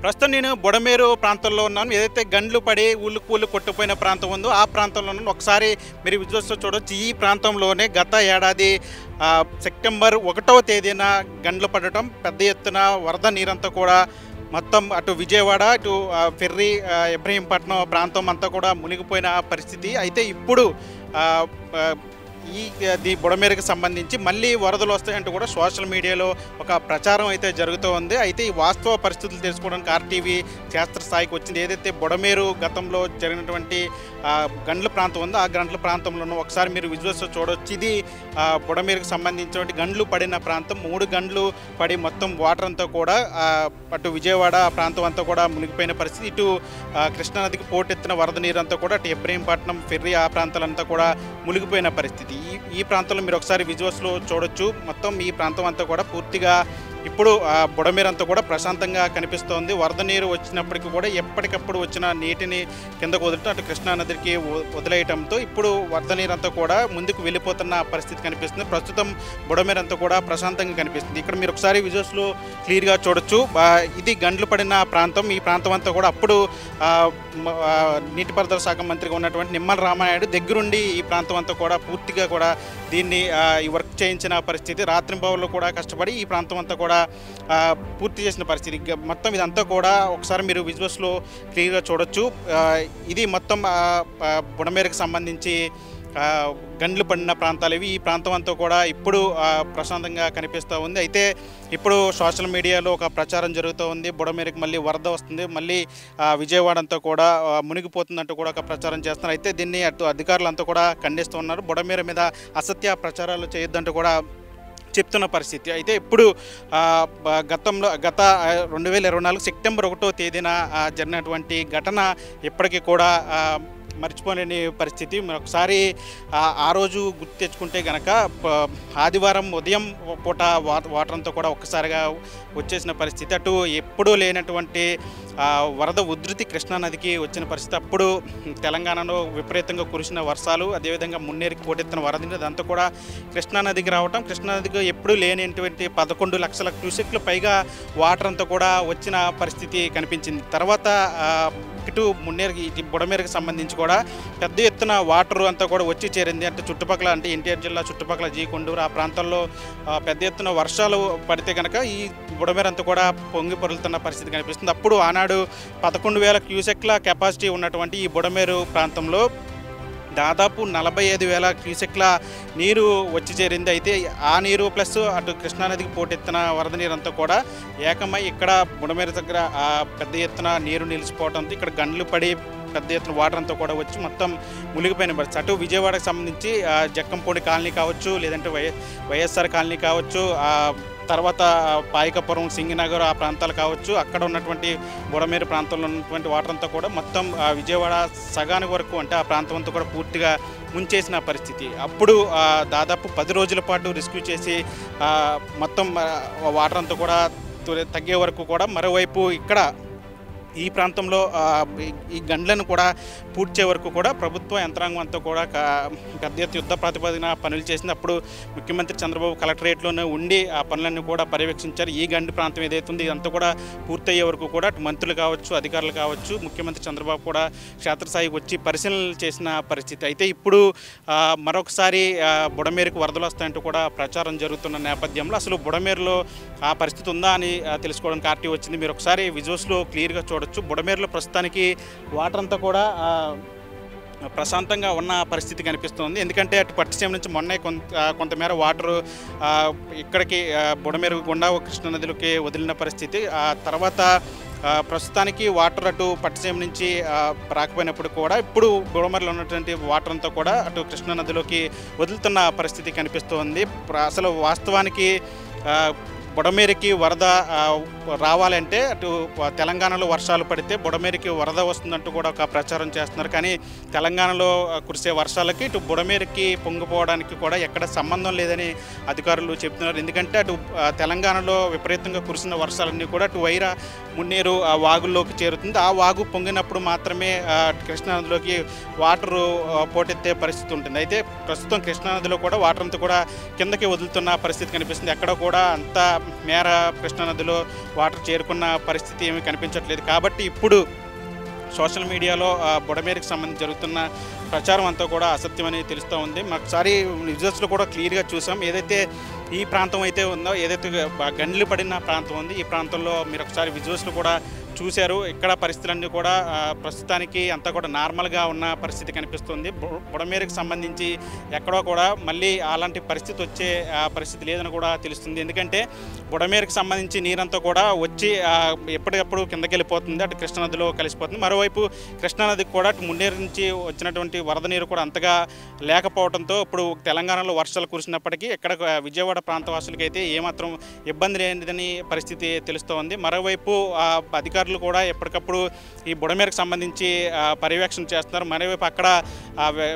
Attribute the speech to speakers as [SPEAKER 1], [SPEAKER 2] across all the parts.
[SPEAKER 1] ప్రస్తుతం నేను బుడమేరు ప్రాంతంలో ఉన్నాను. ఏదైతే గండ్లు పడి ఊళ్ళు పూలు కొట్టుపోయిన ప్రాంతం ఉందో ఆ ప్రాంతంలో ఉన్నాను. ఒకసారి మీరు విజువల్స్‌లో చూడొచ్చు. ఈ ప్రాంతంలోనే గత ఏడాది సెప్టెంబర్ 1వ తేదీన గండ్లు పడటం, పెద్ద ఎత్తున వరద నీరంతా కూడా మొత్తం అటు విజయవాడ, ఇటు ఫెర్రీ, ఇబ్రహీంపట్నం ప్రాంతం అంతా కూడా మునిగిపోయిన పరిస్థితి. అయితే ఇప్పుడు ఆహ్, ఆహ్, బుడమేరుకి సంబంధించి మళ్ళీ వరదలు వస్తాయంటూ కూడా సోషల్ మీడియాలో ఒక ప్రచారం అయితే జరుగుతూ ఉంది. అయితే ఈ వాస్తవ పరిస్థితులు తెలుసుకోవడానికి ఆర్టీవీ క్షేత్రస్థాయికి వచ్చింది. ఏదైతే బుడమేరు గతంలో జరిగినటువంటి గండ్ల ప్రాంతం ఉందో ఆ గండ్ల ప్రాంతంలోనూ ఒకసారి మీరు విజువల్స్ చూడవచ్చు. ఇది బుడమేరుకు సంబంధించినటువంటి గండ్లు పడిన ప్రాంతం. 3 గండ్లు పడి మొత్తం వాటర్ అంతా కూడా అటు విజయవాడ ప్రాంతం అంతా కూడా మునిగిపోయిన పరిస్థితి. ఇటు కృష్ణానదికి పోటెత్తిన వరద నీరంతా కూడా అటు ఇబ్రహీంపట్నం, ఫెర్రీ ఆ ప్రాంతాలంతా కూడా మునిగిపోయిన పరిస్థితి. ఈ ప్రాంతంలో మీరు ఒకసారి విజువల్స్లో చూడొచ్చు. మొత్తం ఈ ప్రాంతం అంతా కూడా పూర్తిగా ఇప్పుడు బుడమేరు అంతా కూడా ప్రశాంతంగా కనిపిస్తోంది. వరద నీరు వచ్చినప్పటికీ కూడా ఎప్పటికప్పుడు వచ్చిన నీటిని కిందకు వదలటం, అటు కృష్ణానదికి వదిలేయటంతో ఇప్పుడు వరద నీరంతా కూడా ముందుకు వెళ్ళిపోతున్న పరిస్థితి కనిపిస్తుంది. ప్రస్తుతం బుడమేరు అంతా కూడా ప్రశాంతంగా కనిపిస్తుంది. ఇక్కడ మీరు ఒకసారి విజువల్స్లో క్లియర్గా చూడొచ్చు. ఇది గండ్లు పడిన ప్రాంతం. ఈ ప్రాంతం అంతా కూడా అప్పుడు నీటిపారుదల శాఖ మంత్రిగా ఉన్నటువంటి నిమ్మల రామానాయుడు దగ్గరుండి ఈ ప్రాంతం అంతా కూడా పూర్తిగా కూడా దీన్ని ఈ వర్క్ చేయించిన పరిస్థితి. రాత్రింబవళ్ళు కూడా కష్టపడి ఈ ప్రాంతం అంతా కూడా పూర్తి చేసిన పరిస్థితి. మొత్తం ఇదంతా కూడా ఒకసారి మీరు విజువల్స్లో క్లియర్గా చూడొచ్చు. ఇది మొత్తం బుడమేరుకు సంబంధించి గండ్లు పడిన ప్రాంతాలు ఇవి. ఈ ప్రాంతం అంతా కూడా ఇప్పుడు ప్రశాంతంగా కనిపిస్తూ ఉంది. అయితే ఇప్పుడు సోషల్ మీడియాలో ఒక ప్రచారం జరుగుతూ ఉంది. బుడమేరుకి మళ్ళీ వరద వస్తుంది, మళ్ళీ విజయవాడ అంతా కూడా మునిగిపోతుందంటూ కూడా ఒక ప్రచారం చేస్తున్నారు. అయితే దీన్ని అటు అధికారులంతా కూడా ఖండిస్తూ ఉన్నారు. బుడమేరు మీద అసత్య ప్రచారాలు చేయొద్దంటూ కూడా చెప్తున్న పరిస్థితి. అయితే ఇప్పుడు గత 2024 సెప్టెంబర్ 1వ తేదీన జరిగినటువంటి ఘటన ఇప్పటికీ కూడా మర్చిపోలేని పరిస్థితి. ఒకసారి ఆ రోజు గుర్తు తెచ్చుకుంటే కనుక ఆదివారం ఉదయం పూట వాటర్ అంతా కూడా ఒక్కసారిగా వచ్చేసిన పరిస్థితి. అటు ఎప్పుడూ లేనటువంటి వరద ఉధృతి కృష్ణానదికి వచ్చిన పరిస్థితి. అప్పుడు తెలంగాణలో విపరీతంగా కురిసిన వర్షాలు, అదేవిధంగా మున్నేరుకి పోటెత్తిన వరద అదంతా కూడా కృష్ణానదికి రావటం, కృష్ణానదికి ఎప్పుడూ లేనిటువంటి 11 లక్షల క్యూసెక్లు పైగా వాటర్ అంతా కూడా వచ్చిన పరిస్థితి కనిపించింది. తర్వాత ఇటు ఇటు బుడమేరుకి సంబంధించి కూడా పెద్ద ఎత్తున వాటర్ అంతా కూడా వచ్చి చేరింది. అంటే చుట్టుపక్కల, అంటే ఎన్టీఆర్ జిల్లా చుట్టుపక్కల జీకొండూరు ఆ ప్రాంతాల్లో పెద్ద ఎత్తున వర్షాలు పడితే కనుక ఈ బుడమేరు అంతా కూడా పొంగి పొరులుతున్న పరిస్థితి కనిపిస్తుంది. అప్పుడు ఆనాడు 11,000 క్యూసెక్ల కెపాసిటీ ఉన్నటువంటి ఈ బుడమేరు ప్రాంతంలో దాదాపు 45,000 క్యూసెక్ల నీరు వచ్చి చేరింది. అయితే ఆ నీరు ప్లస్ అటు కృష్ణానదికి పోటెత్తిన వరద నీరంతా కూడా ఏకమై ఇక్కడ బుడమేరు దగ్గర పెద్ద ఎత్తున నీరు నిలిచిపోవడంతో ఇక్కడ గండ్లు పడి పెద్ద ఎత్తున వాటర్ అంతా కూడా వచ్చి మొత్తం మునిగిపోయిన పరిస్థితి. అటు విజయవాడకు సంబంధించి జక్కంపూడి కాలనీ కావచ్చు, లేదంటే వైఎస్ఆర్ కాలనీ కావచ్చు, తర్వాత పాయకపురం, సింగినగర్ ఆ ప్రాంతాలు కావచ్చు, అక్కడ ఉన్నటువంటి బుడమేరు ప్రాంతంలో ఉన్నటువంటి వాటర్ అంతా కూడా మొత్తం విజయవాడ సగానికి వరకు, అంటే ఆ ప్రాంతం అంతా కూడా పూర్తిగా ముంచేసిన పరిస్థితి. అప్పుడు దాదాపు 10 రోజుల పాటు రెస్క్యూ చేసి మొత్తం వాటర్ అంతా కూడా తగ్గే వరకు కూడా మరోవైపు ఇక్కడ ఈ ప్రాంతంలో ఈ గండ్లను కూడా పూడ్చే వరకు కూడా ప్రభుత్వ యంత్రాంగం అంతా కూడా పెద్ద ఎత్తున యుద్ధ ప్రాతిపదికన పనులు చేసింది. అప్పుడు ముఖ్యమంత్రి చంద్రబాబు కలెక్టరేట్లోనే ఉండి ఆ పనులన్నీ కూడా పర్యవేక్షించారు. ఈ గండి ప్రాంతం ఏదైతే ఉందో ఇదంతా కూడా పూర్తయ్యే వరకు కూడా మంత్రులు కావచ్చు, అధికారులు కావచ్చు, ముఖ్యమంత్రి చంద్రబాబు కూడా క్షేత్రస్థాయికి వచ్చి పరిశీలనలు చేసిన పరిస్థితి. అయితే ఇప్పుడు మరొకసారి బుడమేరుకు వరదలు వస్తాయంటూ కూడా ప్రచారం జరుగుతున్న నేపథ్యంలో అసలు బుడమేరులో ఆ పరిస్థితి ఉందా అని తెలుసుకోవడానికి ఆర్టీ వచ్చింది. మీరు ఒకసారి విజువల్స్లో క్లియర్గా చూడొచ్చు. బుడమేరులో ప్రస్తుతానికి వాటర్ అంతా కూడా ప్రశాంతంగా ఉన్న పరిస్థితి కనిపిస్తుంది. ఎందుకంటే అటు పట్టిసీమ నుంచి మొన్నే కొంతమేర వాటరు ఇక్కడికి బుడమేరు గుండా కృష్ణానదిలోకి వదిలిన పరిస్థితి. ఆ తర్వాత ప్రస్తుతానికి వాటర్ అటు పట్టిసీమ నుంచి రాకపోయినప్పుడు కూడా ఇప్పుడు బుడమేరులో ఉన్నటువంటి వాటర్ అంతా కూడా అటు కృష్ణానదిలోకి వదులుతున్న పరిస్థితి కనిపిస్తుంది. అసలు వాస్తవానికి బుడమేరుకి వరద రావాలంటే అటు తెలంగాణలో వర్షాలు పడితే బుడమేరుకి వరద వస్తుందంటూ కూడా ఒక ప్రచారం చేస్తున్నారు. కానీ తెలంగాణలో కురిసే వర్షాలకి ఇటు బుడమేరుకి పొంగిపోవడానికి కూడా ఎక్కడ సంబంధం లేదని అధికారులు చెప్తున్నారు. ఎందుకంటే అటు తెలంగాణలో విపరీతంగా కురిసిన వర్షాలన్నీ కూడా అటు వైరా, మున్నేరు ఆ వాగుల్లోకి చేరుతుంది. ఆ వాగు పొంగినప్పుడు మాత్రమే కృష్ణానదిలోకి వాటరు పోటెత్తే పరిస్థితి ఉంటుంది. అయితే ప్రస్తుతం కృష్ణానదిలో కూడా వాటర్ అంతా కూడా కిందకి వదులుతున్న పరిస్థితి కనిపిస్తుంది. ఎక్కడ కూడా అంతా మేర కృష్ణానదిలో వాటర్ చేరుకున్న పరిస్థితి ఏమీ కనిపించట్లేదు. కాబట్టి ఇప్పుడు సోషల్ మీడియాలో బుడమేరుకు సంబంధించి జరుగుతున్న ప్రచారం అంతా కూడా అసత్యమని తెలుస్తూ ఉంది. ఒకసారి విజువల్స్లో కూడా క్లియర్గా చూసాం. ఏదైతే ఈ ప్రాంతం అయితే ఉందో, ఏదైతే గండ్లు పడిన ప్రాంతం ఉంది, ఈ ప్రాంతంలో మీరు ఒకసారి విజువల్స్లో కూడా చూశారు. ఇక్కడ పరిస్థితులన్నీ కూడా ప్రస్తుతానికి అంతా కూడా నార్మల్గా ఉన్న పరిస్థితి కనిపిస్తుంది. బుడమేరుకు సంబంధించి ఎక్కడో కూడా మళ్ళీ అలాంటి పరిస్థితి వచ్చే పరిస్థితి లేదని కూడా తెలుస్తుంది. ఎందుకంటే బుడమేరుకు సంబంధించి నీరంతా కూడా వచ్చి ఎప్పటికప్పుడు కిందకి వెళ్ళిపోతుంది, అటు కృష్ణానదిలో కలిసిపోతుంది. మరోవైపు కృష్ణానదికి కూడా అటు మున్నేరు నుంచి వచ్చినటువంటి వరద నీరు కూడా అంతగా లేకపోవడంతో ఇప్పుడు తెలంగాణలో వర్షాలు కురిసినప్పటికీ ఇక్కడ విజయవాడ ప్రాంతవాసులకి అయితే ఏమాత్రం ఇబ్బంది లేనిదని పరిస్థితి తెలుస్తోంది. మరోవైపు అధికారులు కూడా ఎప్పటికప్పుడు ఈ బుడమేరుకు సంబంధించి పర్యవేక్షణ చేస్తున్నారు. మరోవైపు అక్కడ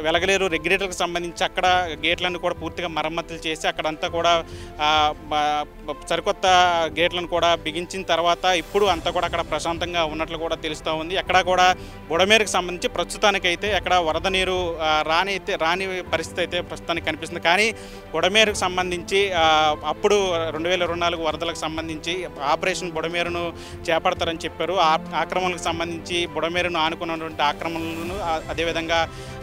[SPEAKER 1] వెలగలేరు రెగ్యులేటర్కి సంబంధించి అక్కడ గేట్లను కూడా పూర్తిగా మరమ్మతులు చేసి అక్కడంతా కూడా సరికొత్త గేట్లను కూడా బిగించిన తర్వాత ఇప్పుడు అంతా కూడా అక్కడ ప్రశాంతంగా ఉన్నట్లు కూడా తెలుస్తూ ఉంది. ఎక్కడ కూడా బుడమేరుకు సంబంధించి ప్రస్తుతానికైతే ఎక్కడ వరద నీరు రాని పరిస్థితి అయితే ప్రస్తుతానికి కనిపిస్తుంది. కానీ బుడమేరుకు సంబంధించి అప్పుడు 2024 వరదలకు సంబంధించి ఆపరేషన్ బుడమేరును చేపడతారని చెప్పారు. ఆక్రమణలకు సంబంధించి బుడమేరును ఆనుకున్నటువంటి ఆక్రమణలను అదేవిధంగా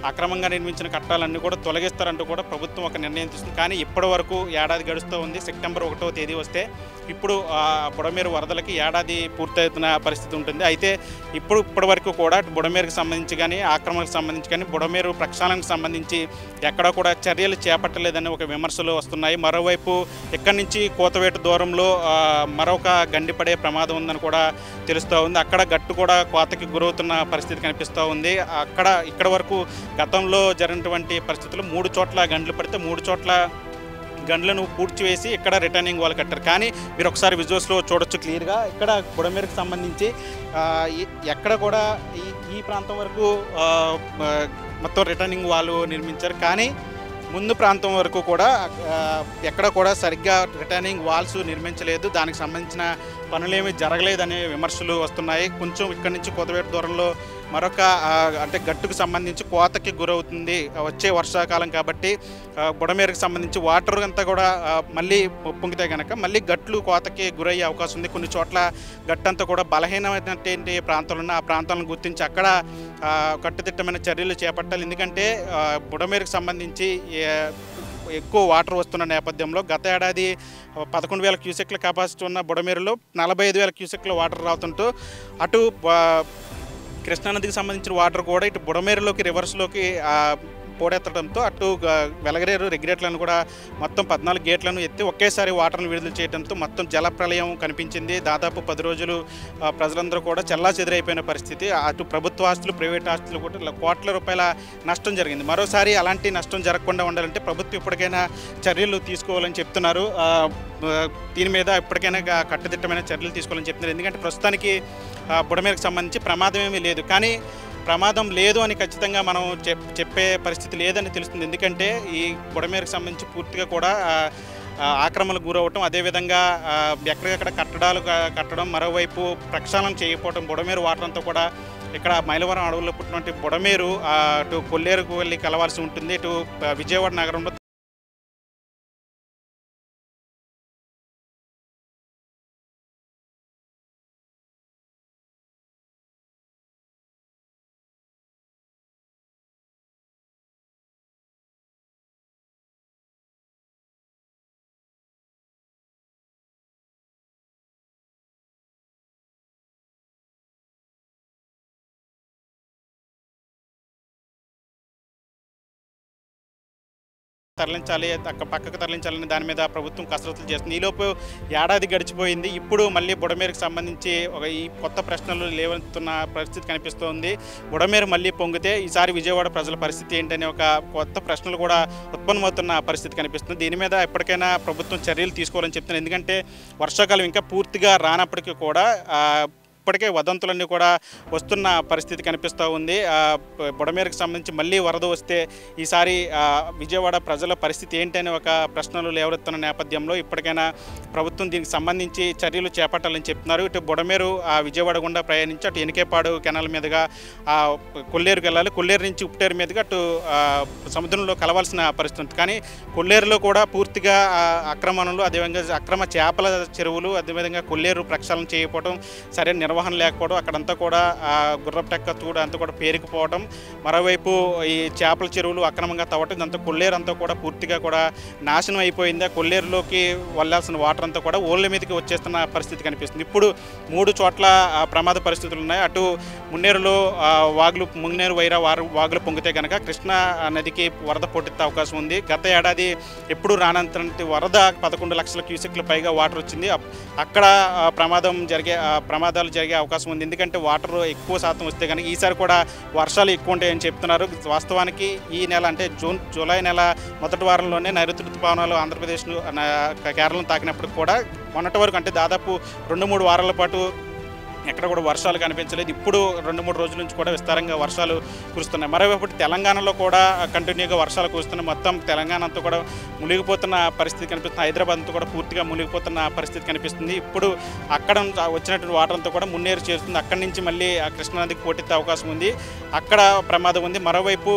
[SPEAKER 1] అక్రమంగా నిర్మించిన కట్టాలన్నీ కూడా తొలగిస్తారంటూ కూడా ప్రభుత్వం ఒక నిర్ణయం తీసుకుంది. కానీ ఇప్పటి వరకు ఏడాది గడుస్తూ ఉంది. సెప్టెంబర్ 1వ తేదీ వస్తే ఇప్పుడు బుడమేరు వరదలకి ఏడాది పూర్తవుతున్న పరిస్థితి ఉంటుంది. అయితే ఇప్పటి వరకు కూడా బుడమేరుకు సంబంధించి కానీ ఆక్రమణకు సంబంధించి కానీ బుడమేరు ప్రక్షాళనకు సంబంధించి ఎక్కడా కూడా చర్యలు చేపట్టలేదని ఒక విమర్శలు వస్తున్నాయి. మరోవైపు ఇక్కడి నుంచి కోతవేటు దూరంలో మరొక గండిపడే ప్రమాదం ఉందని కూడా తెలుస్తూ ఉంది. అక్కడ గట్టు కూడా కోతకి గురవుతున్న పరిస్థితి కనిపిస్తూ ఉంది. ఇక్కడ వరకు గతంలో జరిగినటువంటి పరిస్థితుల్లో 3 చోట్ల గండ్లు పడితే 3 చోట్ల గండ్లను పూడ్చివేసి ఇక్కడ రిటర్నింగ్ వాల్ కట్టారు. కానీ మీరు ఒకసారి విజువల్స్లో చూడొచ్చు క్లియర్గా ఇక్కడ బుడమేరుకు సంబంధించి ఎక్కడ కూడా ఈ ప్రాంతం వరకు మొత్తం రిటర్నింగ్ వాల్ నిర్మించారు. కానీ ముందు ప్రాంతం వరకు కూడా ఎక్కడ కూడా సరిగ్గా రిటర్నింగ్ వాల్స్ నిర్మించలేదు, దానికి సంబంధించిన పనులేమీ జరగలేదనే విమర్శలు వస్తున్నాయి. కొంచెం ఇక్కడి నుంచి కోతవేటు దూరంలో మరొక అంటే గట్టుకు సంబంధించి కోతకి గురవుతుంది వచ్చే వర్షాకాలం కాబట్టి బుడమేరుకు సంబంధించి వాటర్ అంతా కూడా మళ్ళీ పొంగితే కనుక మళ్ళీ గట్లు కోతకి గురయ్యే అవకాశం ఉంది. కొన్ని చోట్ల గట్టంతా కూడా బలహీనమైనటువంటి ప్రాంతాలు ఉన్న ఆ ప్రాంతాలను గుర్తించి అక్కడ కట్టుదిట్టమైన చర్యలు చేపట్టాలి. ఎందుకంటే బుడమేరుకు సంబంధించి ఎక్కువ వాటర్ వస్తున్న నేపథ్యంలో గత ఏడాది 11,000 క్యూసెక్ల కెపాసిటీ ఉన్న బుడమేరులో 45,000 క్యూసెక్ల వాటర్ రావుతుంటూ అటు కృష్ణానదికి సంబంధించిన వాటర్ కూడా ఇటు బుడమేరులోకి రివర్స్లోకి పోడెత్తడంతో అటు వెలగరేరు రెగ్యులేటర్లను కూడా మొత్తం 14 గేట్లను ఎత్తి ఒకేసారి వాటర్ను విడుదల చేయడంతో మొత్తం జల ప్రళయం కనిపించింది. దాదాపు 10 రోజులు ప్రజలందరూ కూడా చెల్లాచెదురైపోయిన పరిస్థితి. అటు ప్రభుత్వ ఆస్తులు ప్రైవేట్ ఆస్తులు కూడా కోట్ల రూపాయల నష్టం జరిగింది. మరోసారి అలాంటి నష్టం జరగకుండా ఉండాలంటే ప్రభుత్వం ఇప్పటికైనా చర్యలు తీసుకోవాలని చెప్తున్నారు. దీని మీద ఇప్పటికైనా కట్టుదిట్టమైన చర్యలు తీసుకోవాలని చెప్తున్నారు. ఎందుకంటే ప్రస్తుతానికి బుడమేరుకు సంబంధించి ప్రమాదం ఏమీ లేదు. కానీ ప్రమాదం లేదు అని ఖచ్చితంగా మనం చెప్పే పరిస్థితి లేదని తెలుస్తుంది. ఎందుకంటే ఈ బుడమేరుకు సంబంధించి పూర్తిగా కూడా ఆక్రమణకు గురవటం, అదేవిధంగా ఎక్కడికక్కడ కట్టడాలు కట్టడం, మరోవైపు ప్రక్షాళన చేయకపోవడం, బుడమేరు వాటర్ అంతా కూడా ఇక్కడ మైలవరం అడవుల్లో పుట్టినటువంటి బుడమేరు అటు కొల్లేరుకు వెళ్ళి కలవాల్సి ఉంటుంది. ఇటు విజయవాడ నగరంలో తరలించాలి, పక్కకు తరలించాలని దాని మీద ప్రభుత్వం కసరత్తులు చేస్తుంది. ఈలోపు ఏడాది గడిచిపోయింది. ఇప్పుడు మళ్ళీ బుడమేరుకు సంబంధించి ఈ కొత్త ప్రశ్నలు లేవనెత్తున్న పరిస్థితి కనిపిస్తోంది. బుడమేరు మళ్ళీ పొంగితే ఈసారి విజయవాడ ప్రజల పరిస్థితి ఏంటనే ఒక కొత్త ప్రశ్నలు కూడా ఉత్పన్నమవుతున్న పరిస్థితి కనిపిస్తుంది. దీని మీద ఎప్పటికైనా ప్రభుత్వం చర్యలు తీసుకోవాలని చెప్తున్నారు. ఎందుకంటే వర్షాకాలం ఇంకా పూర్తిగా రానప్పటికీ కూడా ఇప్పటికే వదంతులన్నీ కూడా వస్తున్న పరిస్థితి కనిపిస్తూ ఉంది. బుడమేరుకు సంబంధించి మళ్ళీ వరద వస్తే ఈసారి విజయవాడ ప్రజల పరిస్థితి ఏంటనే ఒక ప్రశ్నలు లేవనెత్తున్న నేపథ్యంలో ఇప్పటికైనా ప్రభుత్వం దీనికి సంబంధించి చర్యలు చేపట్టాలని చెప్తున్నారు. ఇటు బుడమేరు విజయవాడ గుండా ప్రయాణించి అటు ఎనికేపాడు కెనాల్ మీదుగా కొల్లేరుకి వెళ్ళాలి. కొల్లేరు నుంచి ఉప్పటేరు మీదుగా అటు సముద్రంలో కలవాల్సిన పరిస్థితి. కానీ కొల్లేరులో కూడా పూర్తిగా ఆక్రమణలు, అదేవిధంగా అక్రమ చేపల చెరువులు, అదేవిధంగా కొల్లేరు ప్రక్షాళన చేయకపోవడం, సరైన నిర్వహణ లేకపోవడం, అక్కడంతా కూడా గుర్రపటెక్క తూడ అంతా కూడా పేరుకుపోవడం, మరోవైపు ఈ చేపల చెరువులు అక్రమంగా తవ్వటం, ఇదంతా కొల్లేరు అంతా కూడా పూర్తిగా కూడా నాశనం అయిపోయింది. కొల్లేరులోకి వెళ్ళాల్సిన వాటర్ అంతా కూడా ఓళ్ళ మీదకి వచ్చేస్తున్న పరిస్థితి కనిపిస్తుంది. ఇప్పుడు 3 చోట్ల ప్రమాద పరిస్థితులు ఉన్నాయి. అటు మున్నేరులో వాగులు, మున్నేరు వైరా వాగులు పొంగితే కనుక కృష్ణా నదికి వరద పోటెత్తే అవకాశం ఉంది. గత ఏడాది ఎప్పుడు రానంతటి వరద 11 లక్షల క్యూసెక్ల పైగా వాటర్ వచ్చింది. అక్కడ ప్రమాదాలు జరిగే అవకాశం ఉంది. ఎందుకంటే వాటర్ ఎక్కువ శాతం వస్తే కనుక ఈసారి కూడా వర్షాలు ఎక్కువ ఉంటాయని చెప్తున్నారు. వాస్తవానికి ఈ నెల అంటే జూలై నెల మొదటి వారంలోనే నైరుతి ఋతుపవనాలు ఆంధ్రప్రదేశ్ను, కేరళను తాకినప్పుడు కూడా మొన్నటి వరకు అంటే దాదాపు 2-3 వారాల పాటు ఎక్కడ కూడా వర్షాలు కనిపించలేదు. ఇప్పుడు 2-3 రోజుల నుంచి కూడా విస్తారంగా వర్షాలు కురుస్తున్నాయి. మరోవైపు తెలంగాణలో కూడా కంటిన్యూగా వర్షాలు కురుస్తున్నాయి. మొత్తం తెలంగాణ అంతా కూడా మునిగిపోతున్న పరిస్థితి కనిపిస్తుంది. హైదరాబాద్ అంతా కూడా పూర్తిగా మునిగిపోతున్న పరిస్థితి కనిపిస్తుంది. ఇప్పుడు అక్కడ వచ్చినటువంటి వాటర్ అంతా కూడా మున్నేరు చేరుతుంది. అక్కడి నుంచి మళ్ళీ కృష్ణానదికి పోటెత్తే అవకాశం ఉంది. అక్కడ ప్రమాదం ఉంది. మరోవైపు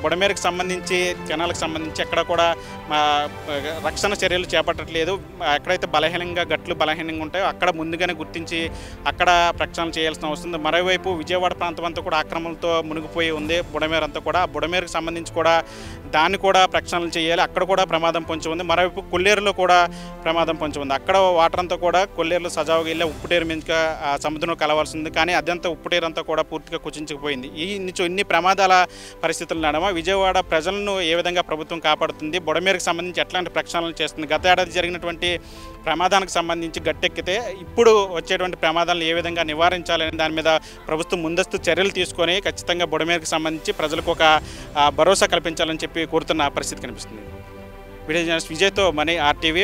[SPEAKER 1] బుడమేరుకు సంబంధించి, కెనాల్కి సంబంధించి ఎక్కడ కూడా రక్షణ చర్యలు చేపట్టట్లేదు. ఎక్కడైతే గట్లు బలహీనంగా ఉంటాయో అక్కడ ముందుగానే గుర్తించి అక్కడ ప్రక్షాళన చేయాల్సిన అవసరం ఉంది. మరోవైపు విజయవాడ ప్రాంతం అంతా కూడా ఆక్రమణలతో మునిగిపోయి ఉంది. బుడమేరు అంతా కూడా బుడమేరుకు సంబంధించి కూడా దాన్ని కూడా ప్రక్షాళన చేయాలి. అక్కడ కూడా ప్రమాదం పొంచి ఉంది. మరోవైపు కొల్లేరులో కూడా ప్రమాదం పొంచి ఉంది. అక్కడ వాటర్ అంతా కూడా కొల్లేరులో సజావుగా వెళ్ళి ఉప్పుటేరు మీదుగా సముద్రంలో కలవాల్సి ఉంది. కానీ అదంతా ఉప్పుటేరు అంతా కూడా పూర్తిగా కుచించుకుపోయింది. ఇన్ని ప్రమాదాల పరిస్థితులు నడమ విజయవాడ ప్రజలను ఏ విధంగా ప్రభుత్వం కాపాడుతుంది, బుడమేరుకు సంబంధించి ఎట్లాంటి ప్రక్షాళనలు చేస్తుంది, గత ఏడాది జరిగినటువంటి ప్రమాదానికి సంబంధించి గట్టెక్కితే ఇప్పుడు వచ్చేటువంటి ప్రమాదాలను ఏ విధంగా నివారించాలనే దాని మీద ప్రభుత్వం ముందస్తు చర్యలు తీసుకొని ఖచ్చితంగా బుడమేరుకు సంబంధించి ప్రజలకు ఒక భరోసా కల్పించాలని చెప్పి కోరుతున్న పరిస్థితి కనిపిస్తుంది. వీడియో జర్నలిస్ట్ విజయ్తో మనీ RTV.